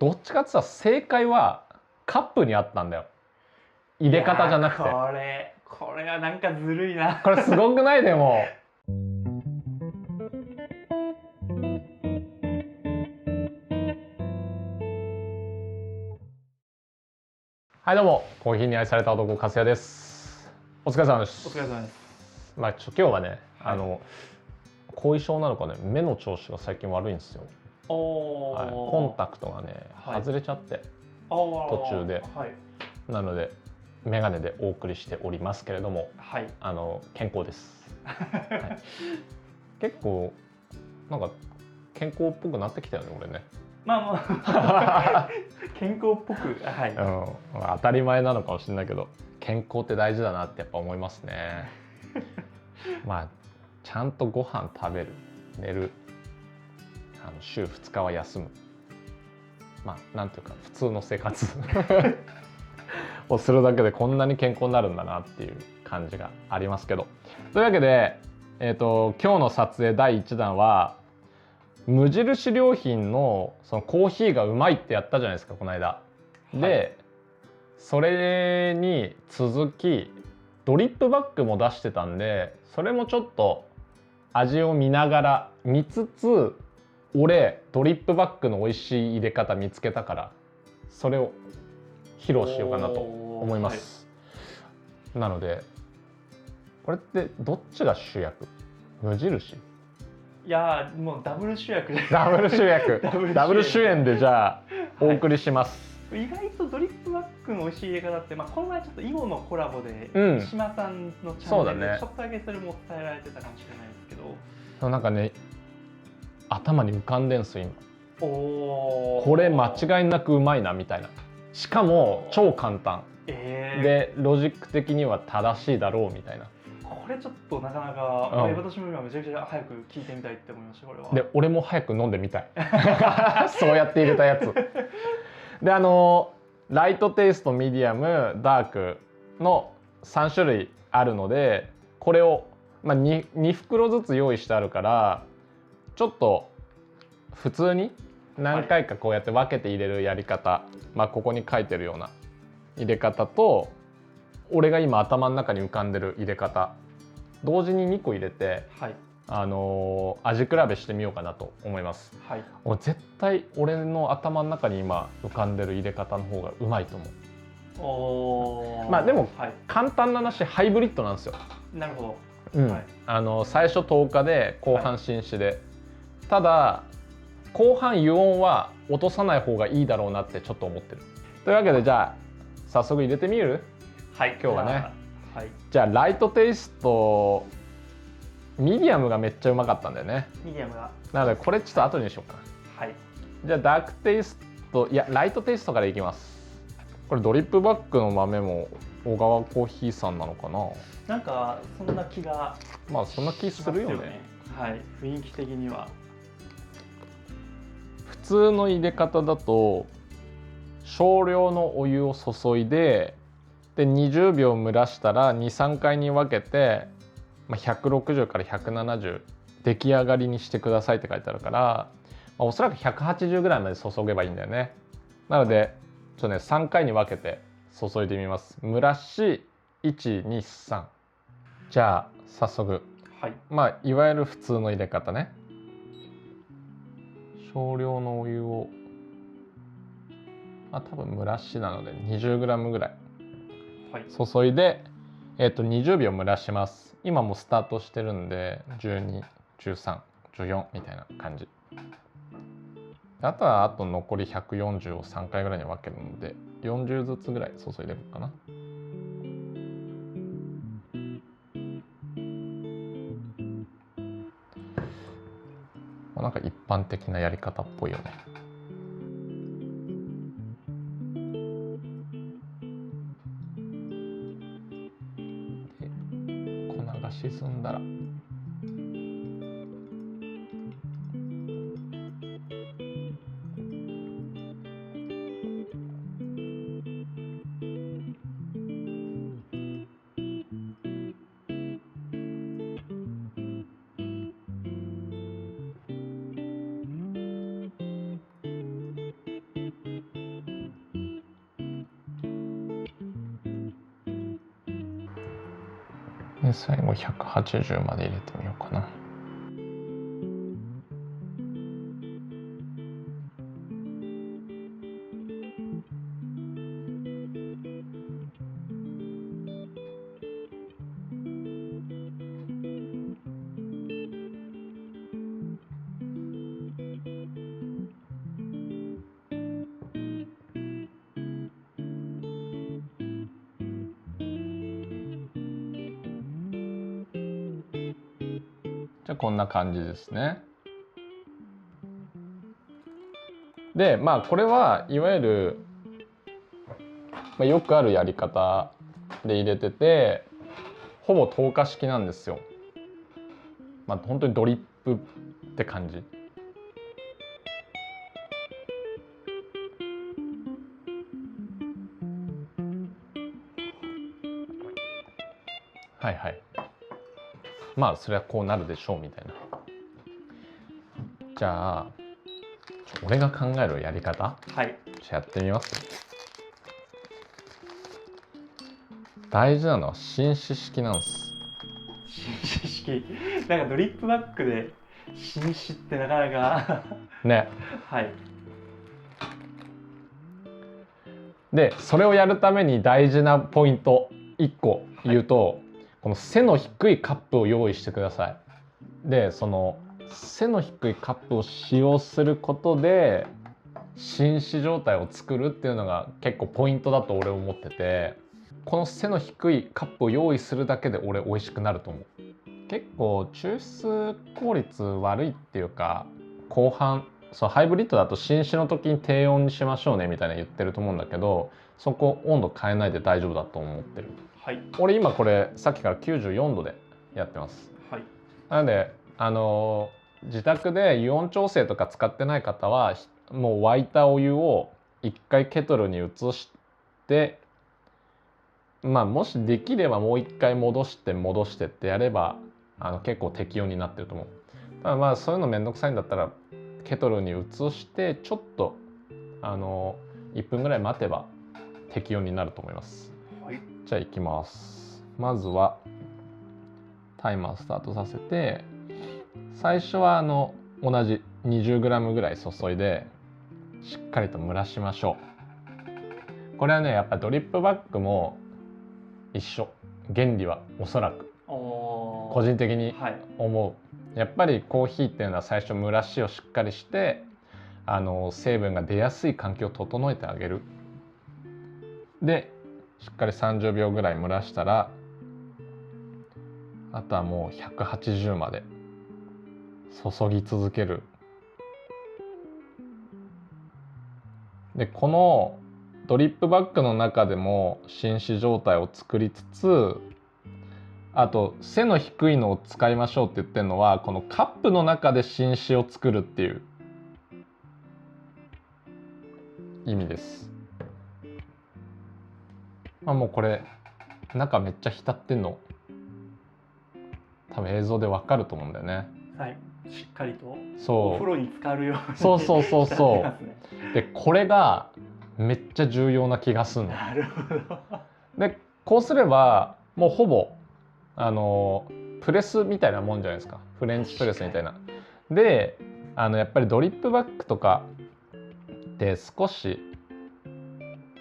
どっちかって言ったら正解はカップにあったんだよ。入れ方じゃなくて。これはなんかずるいな。これすごくない？でもはい、どうもコーヒーに愛された男粕谷です。お疲れ様です。お疲れ様です。まあ今日はね、後遺症なのかね、目の調子が最近悪いんですよ。コンタクトがね、外れちゃって途中で、なのでメガネでお送りしておりますけれども、健康です。結構なんか健康っぽくなってきたよね、俺ね。まあ健康っぽく、当たり前なのかもしれないけど、健康って大事だなってやっぱ思いますね。まあちゃんとご飯食べる、寝る、週2日は休む、まあなんていうか普通の生活をするだけでこんなに健康になるんだなっていう感じがありますけど、というわけで、今日の撮影第1弾は無印良品のそのコーヒーがうまいってやったじゃないですか、この間。で、それに続きドリップバッグも出してたんで、それもちょっと味を見ながら見つつ、俺ドリップバッグの美味しい入れ方見つけたから、それを披露しようかなと思います。なのでこれってどっちが主役？無印？いやもうダブル主役でダブル主役ダブル主演でじゃあお送りします。意外とドリップバッグの美味しい入れ方って、この前ちょっと囲碁のコラボで三島さんのチャンネルでちょっとだけそれも伝えられてたかもしれないですけど、なんかね、頭に浮かんでんすよ今。これ間違いなくうまいなみたいな。しかも超簡単、でロジック的には正しいだろうみたいな。これちょっとなかなか、私も今めちゃくちゃ早く聞いてみたいって思いました。これは。で俺も早く飲んでみたいそうやって入れたやつで、ライトテイスト、ミディアム、ダークの3種類あるので、これを、2袋ずつ用意してあるから、ちょっと普通に何回かこうやって分けて入れるやり方、ここに書いてるような入れ方と、俺が今頭の中に浮かんでる入れ方、同時に2個入れて、味比べしてみようかなと思います。絶対俺の頭の中に今浮かんでる入れ方の方がうまいと思う。でも、簡単な話、ハイブリッドなんですよ。なるほど。最初10日で後半新酒で、ただ後半油温は落とさない方がいいだろうなってちょっと思ってる。というわけで、じゃあ早速入れてみる？今日はね。じゃあライトテイスト、ミディアムがめっちゃうまかったんだよね。ミディアムが。なのでこれちょっと後にしようかな。じゃあダークテイスト、いやライトテイストからいきます。これドリップバッグの豆も小川コーヒーさんなのかな。なんかそんな気が、そんな気するよね。雰囲気的には。普通の入れ方だと少量のお湯を注いで、20秒蒸らしたら 2,3 回に分けて、160から170出来上がりにしてくださいって書いてあるから、おそらく180ぐらいまで注げばいいんだよね。なのでちょっとね、3回に分けて注いでみます。蒸らし1、2、3。じゃあ早速、いわゆる普通の入れ方ね。少量のお湯を、多分蒸らしなので 20g ぐらい注いで、20秒蒸らします。今もうスタートしてるんで12、13、14みたいな感じ。あとは残り140を3回ぐらいに分けるので40ずつぐらい注いでるかな。なんか一般的なやり方っぽいよね。で、粉が沈んだらで最後180まで入れてみようかな。じゃあこんな感じですね。でまあこれはいわゆる、よくあるやり方で入れてて、ほぼ透過式なんですよ。本当にドリップって感じ。はいはい。それはこうなるでしょうみたいな。じゃあ俺が考えるやり方、はい、じゃあやってみます。大事なのは紳士式なんです。紳士式。なんかドリップバックで紳士ってなかなかね。はい。でそれをやるために大事なポイント1個言うと、はい、この背の低いカップを用意してください。でその背の低いカップを使用することで紳士状態を作るっていうのが結構ポイントだと俺思ってて、この背の低いカップを用意するだけで俺美味しくなると思う。結構抽出効率悪いっていうか、後半ハイブリッドだと紳士の時に低温にしましょうねみたいな言ってると思うんだけど、そこ温度変えないで大丈夫だと思ってる。はい、俺今これさっきから94度でやってます。はい、なので自宅で油温調整とか使ってない方はもう沸いたお湯を一回ケトルに移して、もしできればもう一回戻してってやれば結構適温になってると思う。ただそういうのめんどくさいんだったらケトルに移してちょっと1分ぐらい待てば適温になると思います。はい、じゃあいきます。まずはタイマースタートさせて、最初は同じ 20g ぐらい注いでしっかりと蒸らしましょう。これはねやっぱドリップバッグも一緒、原理はおそらく個人的に思う、はい、やっぱりコーヒーっていうのは最初蒸らしをしっかりして成分が出やすい環境を整えてあげる。でしっかり30秒ぐらい蒸らしたら、あとはもう180まで注ぎ続ける。でこのドリップバッグの中でも紳士状態を作りつつ、あと背の低いのを使いましょうって言ってるのは、このカップの中で紳士を作るっていう意味です。もうこれ中めっちゃ浸ってんの多分映像でわかると思うんだよね。はい、しっかりとそうお風呂に浸かるようにそうでこれがめっちゃ重要な気がするの。なるほど。でこうすればもうほぼプレスみたいなもんじゃないですか。フレンチプレスみたいな。でやっぱりドリップバッグとかで少し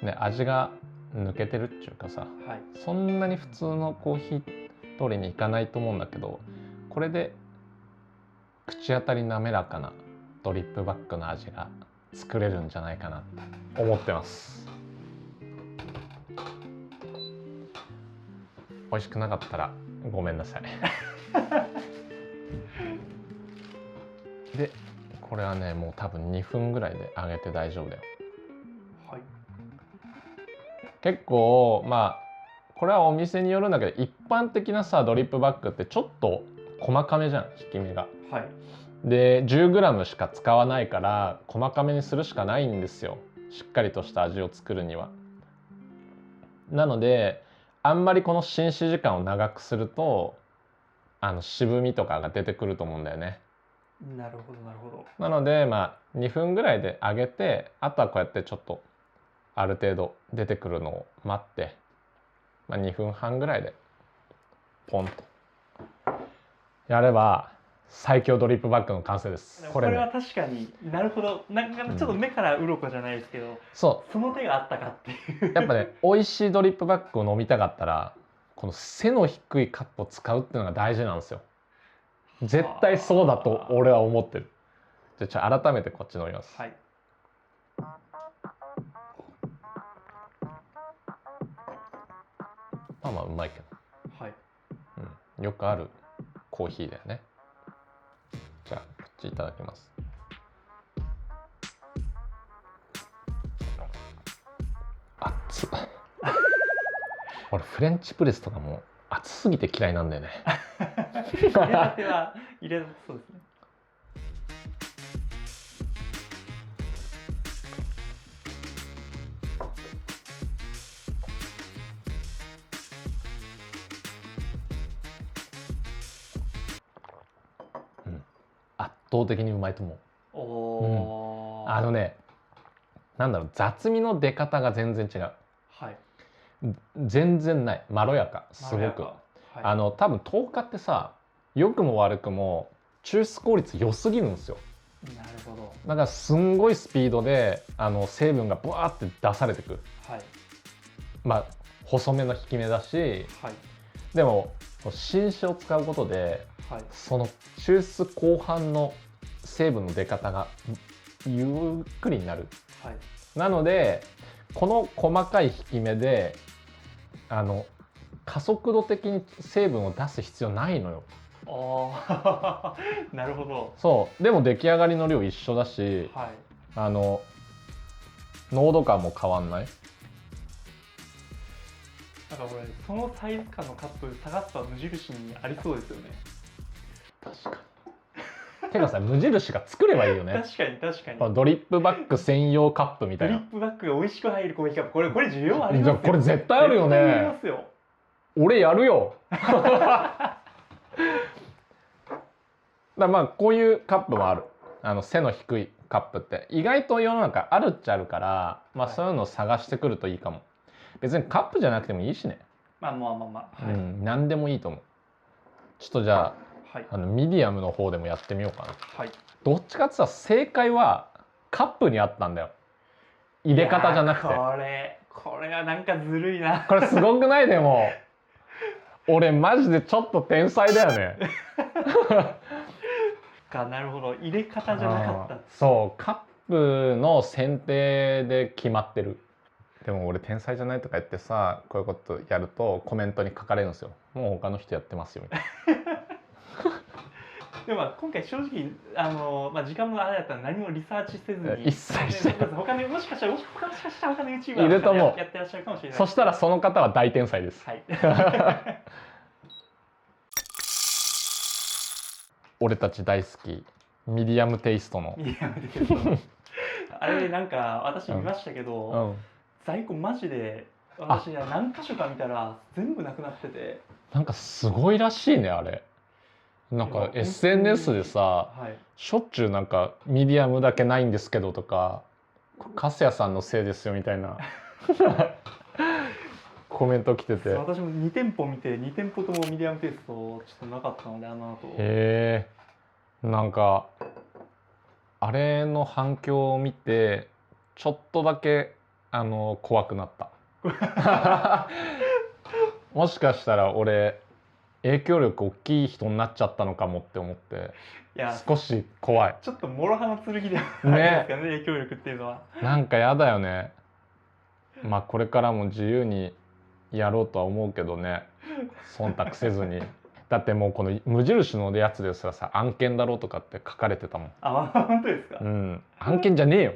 ね味が抜けてるっていうかさ、はい、そんなに普通のコーヒー通りにいかないと思うんだけど、これで口当たり滑らかなドリップバッグの味が作れるんじゃないかなって思ってます。美味しくなかったらごめんなさいでこれはねもう多分2分ぐらいで揚げて大丈夫だよ。はい、結構これはお店によるんだけど、一般的なドリップバッグってちょっと細かめじゃん、引き目が。はい、で 10g しか使わないから細かめにするしかないんですよ、しっかりとした味を作るには。なのであんまりこの浸止時間を長くすると渋みとかが出てくると思うんだよね。なるほどなるほど。なので2分ぐらいで揚げて、あとはこうやってちょっとある程度出てくるのを待って、2分半ぐらいでポンとやれば最強ドリップバッグの完成です。これは確かになるほど。なんかちょっと目から鱗じゃないですけど、その手があったかっていう。やっぱね、美味しいドリップバッグを飲みたかったらこの背の低いカップを使うっていうのが大事なんですよ。絶対そうだと俺は思ってる。じゃあ改めてこっち飲みます。はい。まあまあうまいけど。はい。よくあるコーヒーだよね。じゃあこっちいただきます。熱っ。俺フレンチプレスとかも熱すぎて嫌いなんだよね。入れたては入れそうですね。圧倒的にうまいと思う。おー、あのね、なんだろう、雑味の出方が全然違う。はい。全然ない、まろやか、すごく。はい、多分10日ってさ、良くも悪くも抽出効率良すぎるんですよ。なるほど。だからすんごいスピードで成分がブワーって出されてく。はい。まあ細めの引き目だし、はい、でも新酒を使うことで、はい、その抽出後半の成分の出方がゆっくりになる。はい、なのでこの細かい引き目で加速度的に成分を出す必要ないのよ。あなるほど。そうでも出来上がりの量一緒だし、はい、濃度感も変わんない。なんかこれそのサイズ感のカップ探すと無印にありそうですよね。確かに。てかさ、無印が作ればいいよね。確かに確かに。ドリップバッグ専用カップみたいな。ドリップバッグが美味しく入るコーヒーカップ、これ需要ありますよ。これ絶対あるよね。絶対ありますよ。俺やるよ。だまあこういうカップもある。背の低いカップって意外と世の中あるっちゃあるから、まあ、そういうのを探してくるといいかも。別にカップじゃなくてもいいしね。まあまあまあまあ、はい、何でもいいと思う。ちょっとじゃあ、はい、ミディアムの方でもやってみようかな。はい、どっちかってさ、正解はカップにあったんだよ。入れ方じゃなくて。これはなんかずるいな。これすごくない？でも俺マジでちょっと天才だよね。なるほど、入れ方じゃなかった。そうカップの選定で決まってる。でも俺天才じゃないとか言ってさ、こういうことやるとコメントに書かれるんですよ。もう他の人やってますよみたいな。でも今回正直時間もあれだったら何もリサーチせずに一切してない。他にもしかしたら他の YouTuber いると思う。やってらっしゃるかもしれない。そしたらその方は大天才です。はい。俺たち大好きミディアムテイストの。あれなんか私見ましたけど、在庫マジで私何箇所か見たら全部なくなってて。なんかすごいらしいねあれ。なんか SNS でさ、はい、しょっちゅうなんかミディアムだけないんですけどとか、粕谷さんのせいですよみたいなコメント来てて、私も2店舗見て2店舗ともミディアムテイストちょっとなかったので後。へえ。なんかあれの反響を見てちょっとだけ怖くなった。もしかしたら俺影響力大きい人になっちゃったのかもって思って、いや少し怖い。ちょっと諸刃の剣ではないですかね、影響力っていうのは。なんかやだよね。まあこれからも自由にやろうとは思うけどね、忖度せずに。だってもうこの無印のやつですらさ、案件だろうとかって書かれてたもん。あ、本当ですか？うん、案件じゃねえよ。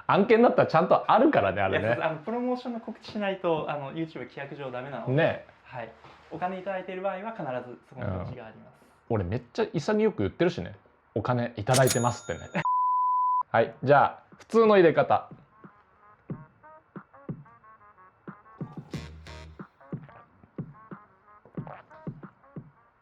案件だったらちゃんとあるからね、あれね。プロモーションの告知しないとYouTube 規約上ダメなので、ね、はい、お金いただいている場合は必ずそこの告知があります。俺めっちゃ潔く言ってるしね、お金いただいてますってね。はい、じゃあ普通の入れ方。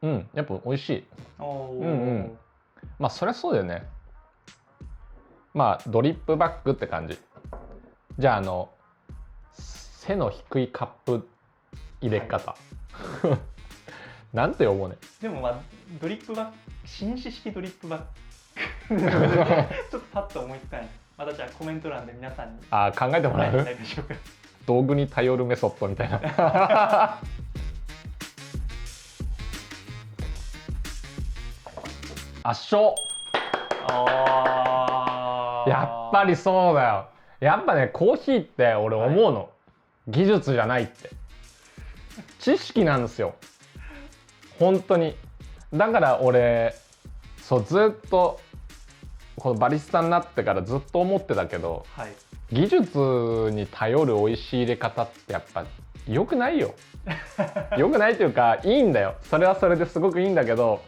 うん、やっぱ美味しい。うんうん。まあそりゃそうだよね。まあドリップバッグって感じ。じゃあ背の低いカップ入れ方。はい、なんて呼ぼうね。でもまあドリップバッグ、紳士式ドリップバッグちょっとパッと思いつかない。またじゃあコメント欄で皆さんに考えてもらう、道具に頼るメソッドみたいな圧勝。やっぱりそうだよ。やっぱね、コーヒーって俺思うの、技術じゃないって、知識なんですよ本当に。だから俺そうずっとこのバリスタになってからずっと思ってたけど、技術に頼る美味しい入れ方ってやっぱ良くないよ良くないというか、いいんだよ、それはそれですごくいいんだけど、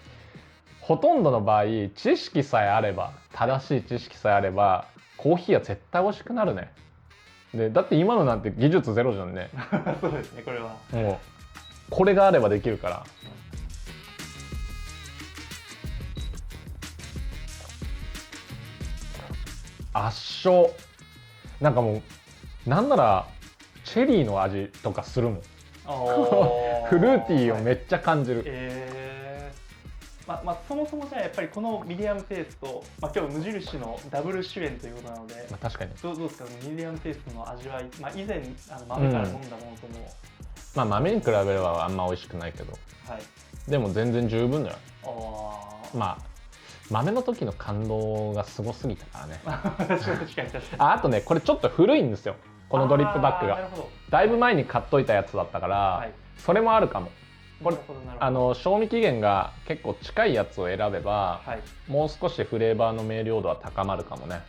ほとんどの場合知識さえあれば、正しい知識さえあればコーヒーは絶対美味しくなるね。でだって今のなんて技術ゼロじゃんねそうですね、これはもうこれがあればできるから。圧勝。なんかもうなんならチェリーの味とかするもんフルーティーをめっちゃ感じる。そもそもじゃあやっぱりこのミディアムペースト、今日無印のダブル主演ということなので、確かにどうですか、ミディアムペーストの味わい、以前豆から飲んだものとも、豆に比べればあんま美味しくないけど、でも全然十分だよ。豆の時の感動がすごすぎたからねあとね、これちょっと古いんですよ、このドリップバッグが。だいぶ前に買っといたやつだったから、それもあるかも。これ賞味期限が結構近いやつを選べば、もう少しフレーバーの明瞭度は高まるかもね。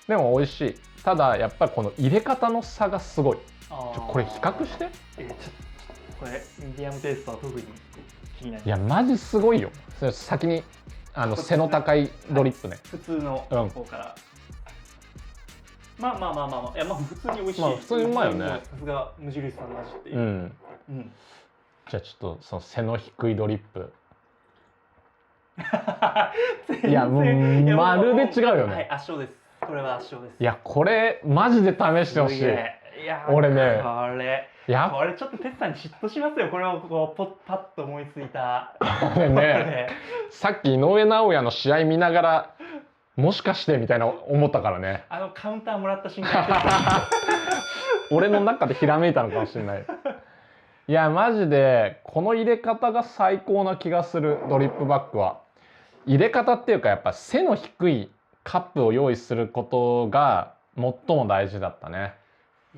でも美味しい。ただやっぱりこの入れ方の差がすごい。これ比較して。これミディアムペーストは特に気になる。いやマジすごいよ。先に背の高いドリップね、普通の方から。いや普通に美味しい。普通にうまいよね。さすが無印さんの味っていう。じゃあちょっとその背の低いドリップいやもうまるで違うよね。圧勝です。これは圧勝です。いやこれマジで試してほしい。俺ね、これちょっと哲さんに嫉妬しますよ。これをこうパッと思いついたねさっき井上尚弥の試合見ながらもしかしてみたいな思ったからね。カウンターもらった瞬間俺の中でひらめいたのかもしれない。いやマジでこの入れ方が最高な気がする。ドリップバッグは入れ方っていうか、やっぱ背の低いカップを用意することが最も大事だったね。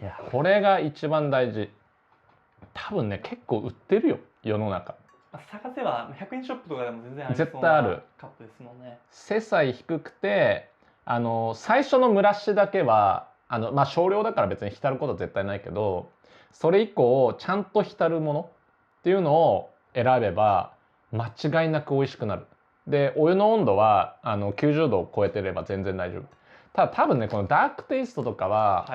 いやこれが一番大事。多分ね結構売ってるよ世の中。探せば100円ショップとかでも全然ありそうな絶対あるカップですもんね。背さえ低くて最初の蒸らしだけは少量だから別に浸ることは絶対ないけど、それ以降ちゃんと浸るものっていうのを選べば間違いなく美味しくなる。でお湯の温度は90度を超えてれば全然大丈夫。ただ多分ねこのダークテイストとかは、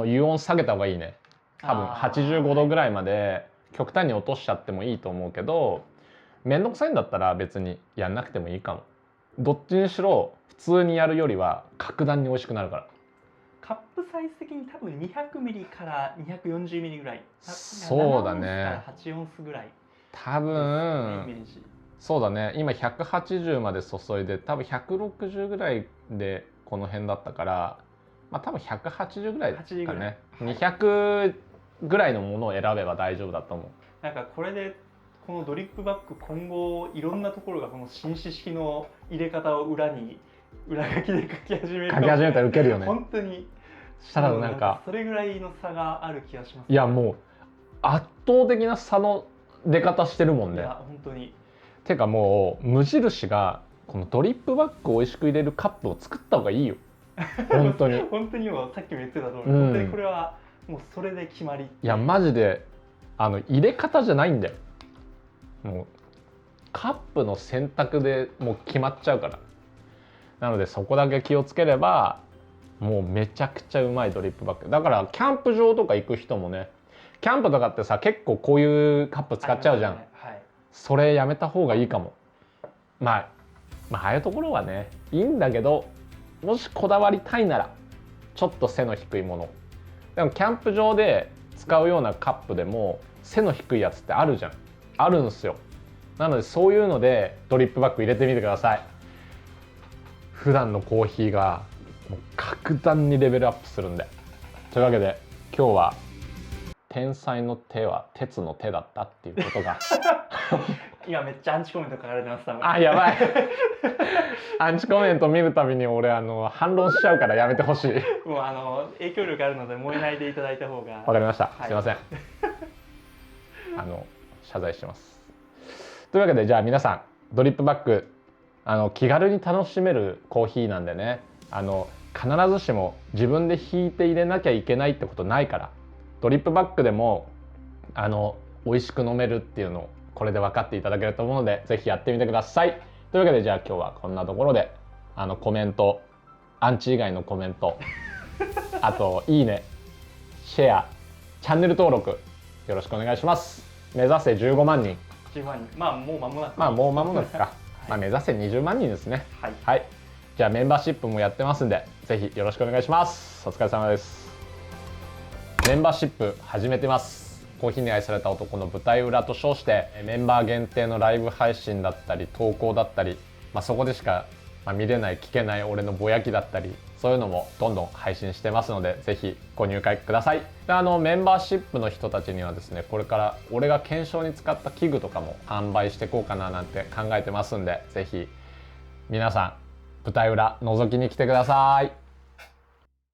湯温下げた方がいいね。多分85度ぐらいまで極端に落としちゃってもいいと思うけど、めんどくさいんだったら別にやんなくてもいいかも。どっちにしろ普通にやるよりは格段に美味しくなるから。カップサイズ的に多分200ミリから240ミリぐらい。そうだね。8オンスぐらい。多分そうだね。今180まで注いで多分160ぐらいでこの辺だったから、多分180ぐらいかね。200ぐらいのものを選べば大丈夫だと思う。なんかこれでこのドリップバッグ今後いろんなところがこの紳士式の入れ方を裏書きで書き始めたらウケるよね。本当に。したらなんかそれぐらいの差がある気がします、ね。いやもう圧倒的な差の出方してるもんね。いや本当に。てかもう無印がこのドリップバッグを美味しく入れるカップを作った方がいいよ。本当に本当にもうさっきも言ってた通り、本当にこれはもうそれで決まり。いやマジで入れ方じゃないんだよ。もうカップの選択でもう決まっちゃうから。なのでそこだけ気をつければもうめちゃくちゃうまいドリップバッグだから、キャンプ場とか行く人もね、キャンプとかってさ結構こういうカップ使っちゃうじゃん。それやめた方がいいかも。ああいうところはねいいんだけど、もしこだわりたいならちょっと背の低いもの。でもキャンプ場で使うようなカップでも背の低いやつってあるじゃん。あるんですよ。なのでそういうのでドリップバッグ入れてみてください。普段のコーヒーがもう格段にレベルアップするんで。というわけで今日は天才の手は鉄の手だったっていうことが今めっちゃアンチコメント書かれてます多分。あ、やばいアンチコメント見るたびに俺反論しちゃうからやめてほしいもう影響力あるので燃えないでいただいた方が。わかりました、はい、すいません謝罪してます。というわけでじゃあ皆さんドリップバッグ気軽に楽しめるコーヒーなんでね、必ずしも自分で引いて入れなきゃいけないってことないから、ドリップバッグでも美味しく飲めるっていうのをこれで分かっていただけると思うので、ぜひやってみてください。というわけでじゃあ今日はこんなところでコメント、アンチ以外のコメントあといいね、シェア、チャンネル登録よろしくお願いします。目指せ15万人。10万人、まあもう間もなく。まあもう間もなくか、はい、まあ目指せ20万人ですね。はい、はい、じゃあメンバーシップもやってますんで、ぜひよろしくお願いします。お疲れ様です。メンバーシップ始めてます。コーヒーに愛された男の舞台裏と称してメンバー限定のライブ配信だったり投稿だったり、そこでしか見れない聞けない俺のぼやきだったり、そういうのもどんどん配信してますので、ぜひご入会ください。でメンバーシップの人たちにはですね、これから俺が検証に使った器具とかも販売していこうかななんて考えてますんで、ぜひ皆さん舞台裏覗きに来てください。